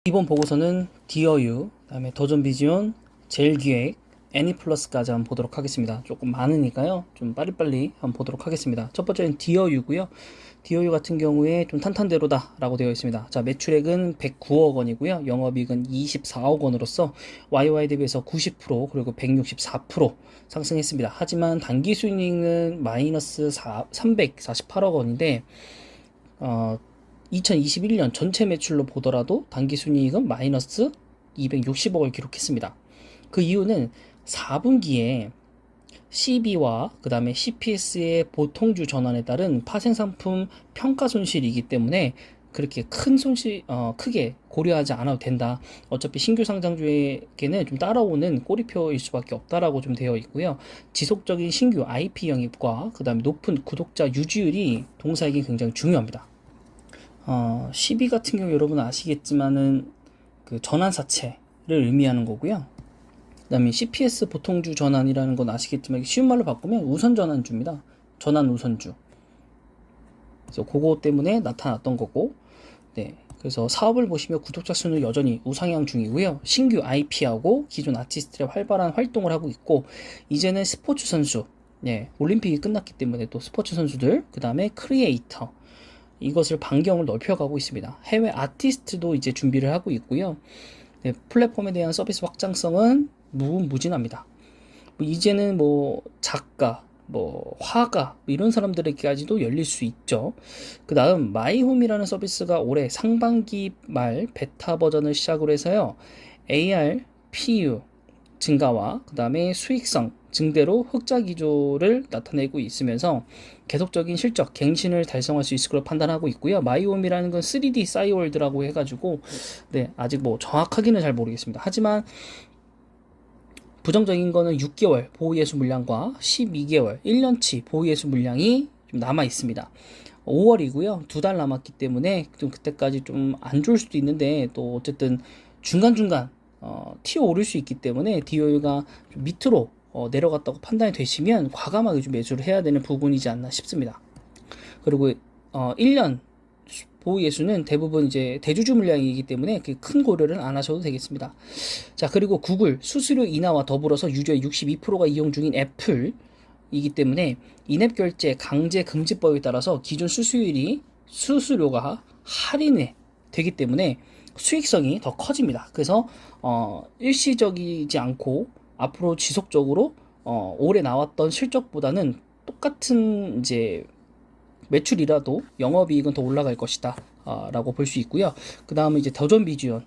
이번 보고서는 디어유, 그다음에 도전비지온, 제일기획, 애니플러스까지 한번 보도록 하겠습니다. 조금 많으니까요. 좀 빨리빨리 한번 보도록 하겠습니다. 첫 번째는 디어유고요. 디어유 같은 경우에 좀 탄탄대로다 라고 되어 있습니다. 자, 매출액은 109억 원이고요. 영업이익은 24억 원으로서 YY 대비해서 90% 그리고 164% 상승했습니다. 하지만 당기순이익은 마이너스 348억 원인데 2021년 전체 매출로 보더라도 당기순이익은 마이너스 260억을 기록했습니다. 그 이유는 4분기에 CB와 그 다음에 CPS의 보통주 전환에 따른 파생상품 평가 손실이기 때문에 그렇게 큰 손실, 크게 고려하지 않아도 된다. 어차피 신규 상장주에게는 좀 따라오는 꼬리표일 수밖에 없다라고 좀 되어 있고요. 지속적인 신규 IP 영입과 그 다음에 높은 구독자 유지율이 동사에게 굉장히 중요합니다. 12 같은 경우 여러분 아시겠지만은 그 전환사채를 의미하는 거고요. 그 다음에 CPS 보통주 전환이라는 건 아시겠지만 쉬운 말로 바꾸면 우선 전환주입니다. 전환 우선주. 그래서 그거 때문에 나타났던 거고, 네. 그래서 사업을 보시면 구독자 수는 여전히 우상향 중이고요. 신규 IP하고 기존 아티스트의 활발한 활동을 하고 있고, 이제는 스포츠 선수, 네. 올림픽이 끝났기 때문에 또 스포츠 선수들, 그 다음에 크리에이터, 이것을 반경을 넓혀가고 있습니다. 해외 아티스트도 이제 준비를 하고 있고요. 네, 플랫폼에 대한 서비스 확장성은 무궁무진합니다. 이제는 작가, 화가 이런 사람들에게까지도 열릴 수 있죠. 그 다음 마이홈이라는 서비스가 올해 상반기 말 베타 버전을 시작으로 해서요. AR, PU 증가와 그 다음에 수익성 증대로 흑자 기조를 나타내고 있으면서 계속적인 실적 갱신을 달성할 수 있을 것으로 판단하고 있고요. 마이홈이라는 건 3D 싸이월드라고 해가지고 네, 아직 정확하게는 잘 모르겠습니다. 하지만 부정적인 거는 6개월 보호예수 물량과 12개월 1년치 보호예수 물량이 좀 남아 있습니다. 5월이고요. 2달 남았기 때문에 좀 그때까지 좀 안 좋을 수도 있는데 또 어쨌든 중간중간 튀어 오를 수 있기 때문에 디오유가 좀 밑으로 내려갔다고 판단이 되시면 과감하게 좀 매수를 해야 되는 부분이지 않나 싶습니다. 그리고 1년 보호예수는 대부분 이제 대주주 물량이기 때문에 큰 고려를 안 하셔도 되겠습니다. 자, 그리고 구글 수수료 인하와 더불어서 유저의 62%가 이용 중인 애플이기 때문에 인앱 결제 강제 금지법에 따라서 기존 수수료가 할인이 되기 때문에 수익성이 더 커집니다. 그래서 일시적이지 않고 앞으로 지속적으로 올해 나왔던 실적보다는 똑같은 이제 매출이라도 영업이익은 더 올라갈 것이다 라고 볼 수 있고요. 그 다음에 이제 더존비지온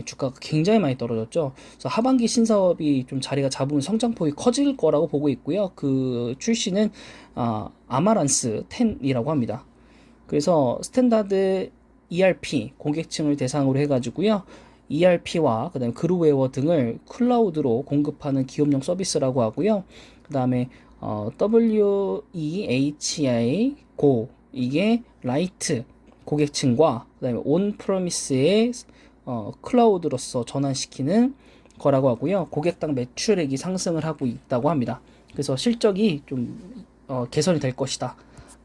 주가가 굉장히 많이 떨어졌죠. 그래서 하반기 신사업이 좀 자리가 잡으면 성장폭이 커질 거라고 보고 있고요. 그 출시는 아마란스 10이라고 합니다. 그래서 스탠다드 ERP 고객층을 대상으로 해가지고요. ERP와 그다음에 그루웨어 등을 클라우드로 공급하는 기업용 서비스라고 하고요. 그 다음에 WEHI 고 이게 라이트 고객층과 그다음에 온 프로미스의 클라우드로서 전환시키는 거라고 하고요. 고객당 매출액이 상승을 하고 있다고 합니다. 그래서 실적이 좀 개선이 될 것이다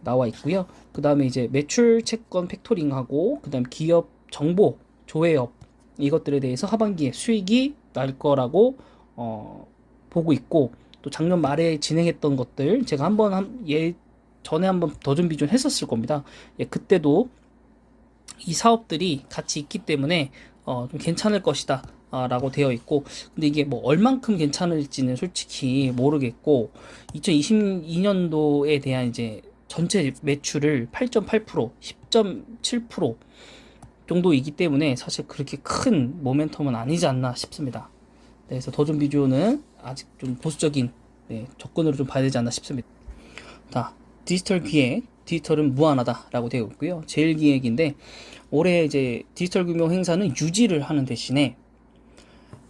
나와 있고요. 그 다음에 이제 매출 채권 팩토링하고 그 다음 기업 정보 조회업 이것들에 대해서 하반기에 수익이 날 거라고 보고 있고, 또 작년 말에 진행했던 것들 제가 전에 한번 더존비존 했었을 겁니다. 예, 그때도 이 사업들이 같이 있기 때문에 좀 괜찮을 것이다 라고 되어 있고, 근데 이게 얼만큼 괜찮을지는 솔직히 모르겠고, 2022년도에 대한 이제 전체 매출을 8.8%, 10.7% 정도이기 때문에 사실 그렇게 큰 모멘텀은 아니지 않나 싶습니다. 네, 그래서 더존비주는 아직 좀 보수적인 접근으로 좀 봐야 되지 않나 싶습니다. 자, 디지털 기획, 디지털은 무한하다 라고 되어 있고요. 제일 기획인데 올해 이제 디지털 규모 행사는 유지를 하는 대신에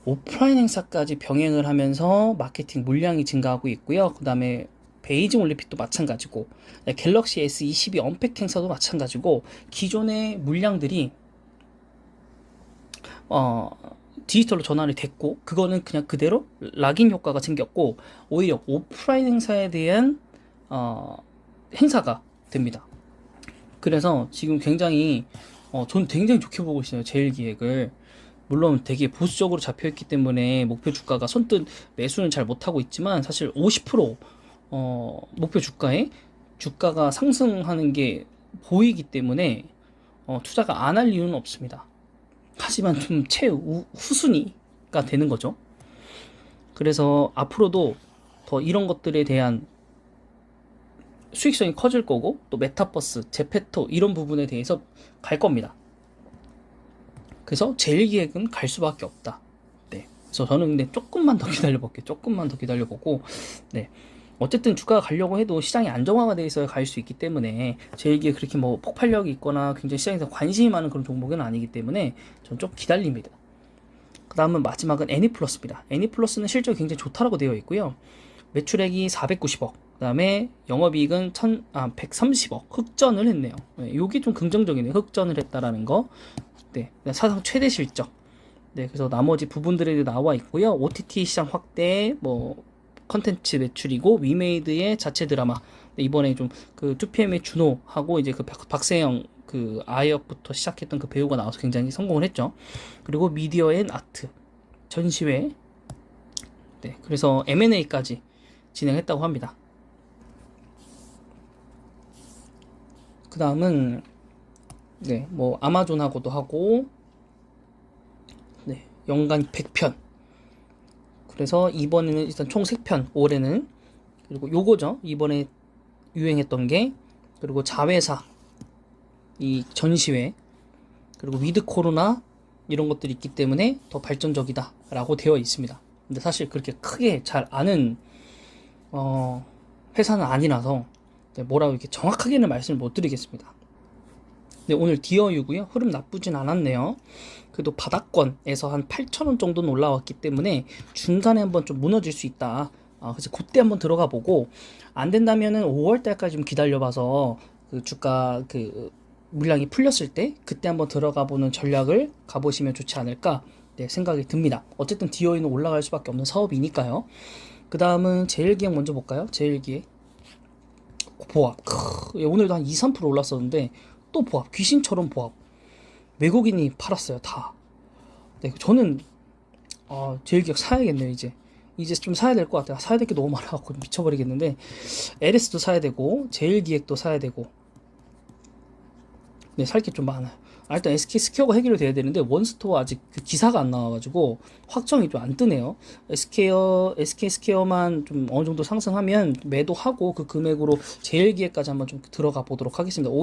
오프라인 행사까지 병행을 하면서 마케팅 물량이 증가하고 있고요. 그 다음에 베이징 올림픽도 마찬가지고 갤럭시 S22 언팩 행사도 마찬가지고 기존의 물량들이 디지털로 전환이 됐고, 그거는 그냥 그대로 락인 효과가 생겼고 오히려 오프라인 행사에 대한 행사가 됩니다. 그래서 지금 굉장히 저는 굉장히 좋게 보고 있어요. 제일기획을. 물론 되게 보수적으로 잡혀있기 때문에 목표 주가가 선뜻 매수는 잘 못하고 있지만 사실 50% 목표 주가에 주가가 상승하는 게 보이기 때문에 투자가 안 할 이유는 없습니다. 하지만 좀 후순위가 되는 거죠. 그래서 앞으로도 더 이런 것들에 대한 수익성이 커질 거고, 또 메타버스, 제페토 이런 부분에 대해서 갈 겁니다. 그래서 제일기획은 갈 수밖에 없다. 네. 그래서 저는 근데 조금만 더 기다려볼게요. 조금만 더 기다려보고, 네. 어쨌든 주가가 가려고 해도 시장이 안정화가 돼 있어야 갈 수 있기 때문에 제일기획 그렇게 뭐 폭발력이 있거나 굉장히 시장에서 관심이 많은 그런 종목은 아니기 때문에 저는 좀 기다립니다. 그 다음은 마지막은 애니플러스입니다. 애니플러스는 실적이 굉장히 좋다라고 되어 있고요. 매출액이 490억, 그 다음에 영업이익은 130억 흑전을 했네요. 네, 요게 좀 긍정적이네요. 흑전을 했다라는 거. 네, 사상 최대 실적. 네, 그래서 나머지 부분들이 나와 있고요. OTT 시장 확대, 뭐 컨텐츠 매출이고, 위메이드의 자체 드라마. 네, 이번에 좀 그 2PM의 준호하고 이제 그 박세영 그 아이업부터 시작했던 그 배우가 나와서 굉장히 성공을 했죠. 그리고 미디어 앤 아트 전시회. 네, 그래서 M&A까지 진행했다고 합니다. 그 다음은 네, 뭐 아마존하고도 하고, 네, 연간 100편. 그래서 이번에는 일단 총 3편, 올해는. 그리고 요거죠. 이번에 유행했던 게, 그리고 자회사 이 전시회, 그리고 위드 코로나 이런 것들이 있기 때문에 더 발전적이다 라고 되어 있습니다. 근데 사실 그렇게 크게 잘 아는 회사는 아니라서 뭐라고 이렇게 정확하게는 말씀을 못 드리겠습니다. 네, 오늘 디어유고요. 흐름 나쁘진 않았네요. 그래도 바닥권에서 한 8,000원 정도는 올라왔기 때문에 중간에 한번 좀 무너질 수 있다. 그래서 그때 한번 들어가 보고, 안 된다면은 5월달까지 좀 기다려봐서 그 주가 그 물량이 풀렸을 때 그때 한번 들어가 보는 전략을 가보시면 좋지 않을까, 네, 생각이 듭니다. 어쨌든 디어유는 올라갈 수밖에 없는 사업이니까요. 그 다음은 제일기획 먼저 볼까요? 제일기획 보합. 오늘도 한 2, 3% 올랐었는데 또 보합, 귀신처럼 보합. 외국인이 팔았어요, 다. 네, 저는 제일기획 사야겠네요. 이제 좀 사야 될 것 같아요. 사야 될 게 너무 많아갖고 미쳐버리겠는데, LS도 사야 되고 제일기획도 사야 되고, 네, 살 게 좀 많아요. 일단 SK 스퀘어가 해결이 돼야 되는데 원스토어 아직 그 기사가 안 나와가지고 확정이 좀 안 뜨네요. SK 스퀘어만 좀 어느 정도 상승하면 매도하고 그 금액으로 제일기획까지 한번 좀 들어가 보도록 하겠습니다.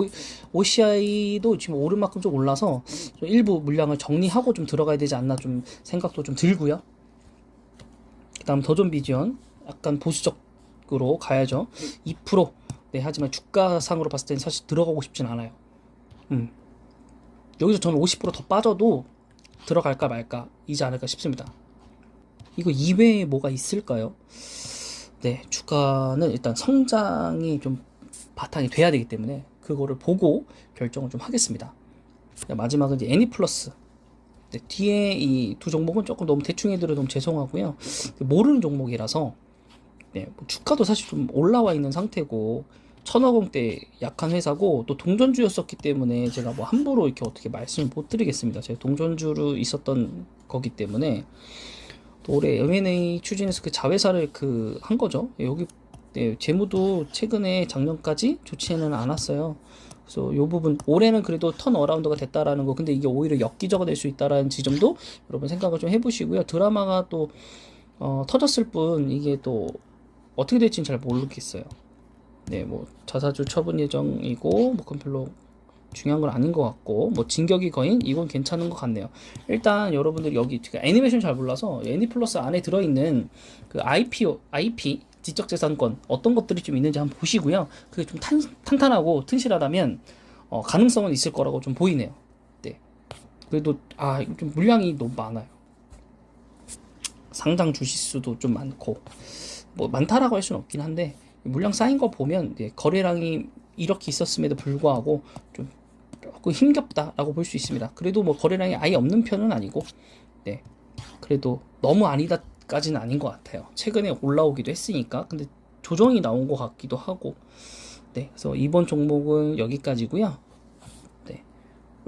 OCI도 지금 오른 만큼 좀 올라서 좀 일부 물량을 정리하고 좀 들어가야 되지 않나 좀 생각도 좀 들고요. 그다음 더존비전 약간 보수적으로 가야죠. 2%. 네, 하지만 주가상으로 봤을 때는 사실 들어가고 싶진 않아요. 여기서 저는 50%더 빠져도 들어갈까 말까이지 않을까 싶습니다. 이거 이외에 뭐가 있을까요? 네, 주가는 일단 성장이 좀 바탕이 돼야 되기 때문에 그거를 보고 결정을 좀 하겠습니다. 마지막은 이제 애니플러스. 네, 뒤에 이 두 종목은 조금 너무 대충 해드려 너무 죄송하고요. 모르는 종목이라서, 네, 뭐 주가도 사실 좀 올라와 있는 상태고 1,000억 원대 약한 회사고 또 동전주였었기 때문에 제가 뭐 함부로 이렇게 어떻게 말씀을 못 드리겠습니다. 제가 동전주로 있었던 거기 때문에. 또 올해 M&A 추진해서 그 자회사를 한 거죠. 여기 네, 재무도 최근에 작년까지 좋지는 않았어요. 그래서 이 부분 올해는 그래도 턴 어라운드가 됐다라는 거. 근데 이게 오히려 엽기적이 될 수 있다라는 지점도 여러분 생각을 좀 해보시고요. 드라마가 또 터졌을 뿐 이게 또 어떻게 될지는 잘 모르겠어요. 네, 뭐 자사주 처분 예정이고 뭐 그건 별로 중요한 건 아닌 것 같고, 뭐 진격의 거인 이건 괜찮은 것 같네요. 일단 여러분들이 여기 애니메이션 잘 몰라서 애니플러스 안에 들어있는 그 IP 지적재산권 어떤 것들이 좀 있는지 한번 보시고요. 그게 좀 탄탄하고 튼실하다면 가능성은 있을 거라고 좀 보이네요. 네, 그래도 좀 물량이 너무 많아요. 상장 주식수도 좀 많고, 뭐 많다라고 할 수는 없긴 한데 물량 쌓인 거 보면 거래량이 이렇게 있었음에도 불구하고 좀 조금 힘겹다라고 볼 수 있습니다. 그래도 뭐 거래량이 아예 없는 편은 아니고, 네, 그래도 너무 아니다까지는 아닌 것 같아요. 최근에 올라오기도 했으니까. 근데 조정이 나온 것 같기도 하고, 네, 그래서 이번 종목은 여기까지고요. 네,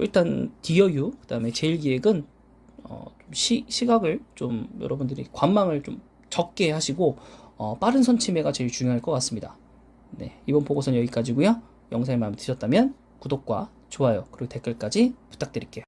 일단 디어유 그다음에 제일기획은 시각을 좀 여러분들이 관망을 좀 적게 하시고 빠른 선침해가 제일 중요할 것 같습니다. 네, 이번 보고서는 여기까지고요. 영상이 마음에 드셨다면 구독과 좋아요 그리고 댓글까지 부탁드릴게요.